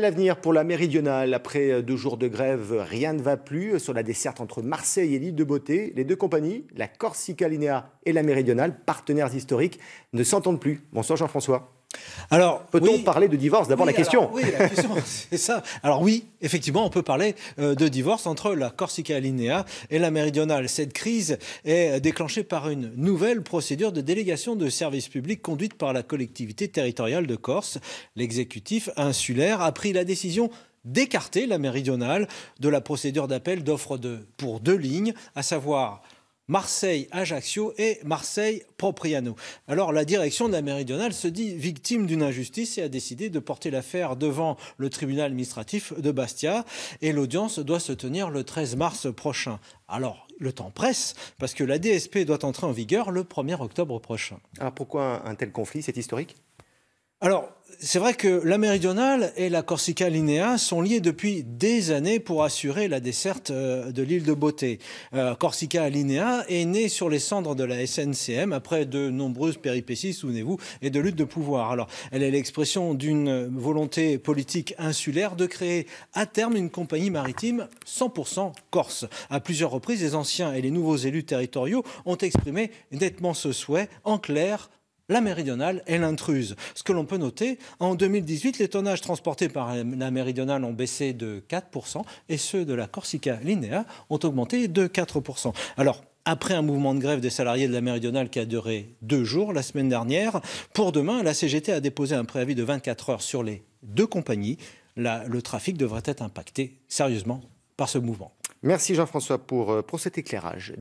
L'avenir pour la méridionale, après 2 jours de grève, rien ne va plus sur la desserte entre Marseille et l'île de Beauté. Les deux compagnies, la Corsica Linea et la méridionale, partenaires historiques, ne s'entendent plus. Bonsoir Jean-François. Alors, peut-on parler de divorce? D'abord la question. Oui, la question, c'est ça. Alors oui, effectivement, on peut parler de divorce entre la Corsica Linea et la méridionale. Cette crise est déclenchée par une nouvelle procédure de délégation de services publics conduite par la collectivité territoriale de Corse. L'exécutif insulaire a pris la décision d'écarter la méridionale de la procédure d'appel d'offres pour 2 lignes, à savoir Marseille-Ajaccio et Marseille-Propriano. Alors la direction de la méridionale se dit victime d'une injustice et a décidé de porter l'affaire devant le tribunal administratif de Bastia, et l'audience doit se tenir le 13 mars prochain. Alors le temps presse parce que la DSP doit entrer en vigueur le 1er octobre prochain. Alors pourquoi un tel conflit? C'est historique? Alors, c'est vrai que la méridionale et la Corsica Linea sont liées depuis des années pour assurer la desserte de l'île de Beauté. Corsica Linea est née sur les cendres de la SNCM après de nombreuses péripéties, souvenez-vous, et de luttes de pouvoir. Alors, elle est l'expression d'une volonté politique insulaire de créer à terme une compagnie maritime 100% corse. À plusieurs reprises, les anciens et les nouveaux élus territoriaux ont exprimé nettement ce souhait. En clair, la méridionale est l'intruse. Ce que l'on peut noter, en 2018, les tonnages transportés par la méridionale ont baissé de 4% et ceux de la Corsica Linea ont augmenté de 4%. Alors, après un mouvement de grève des salariés de la méridionale qui a duré 2 jours la semaine dernière, pour demain, la CGT a déposé un préavis de 24 heures sur les 2 compagnies. Le trafic devrait être impacté sérieusement par ce mouvement. Merci Jean-François pour cet éclairage.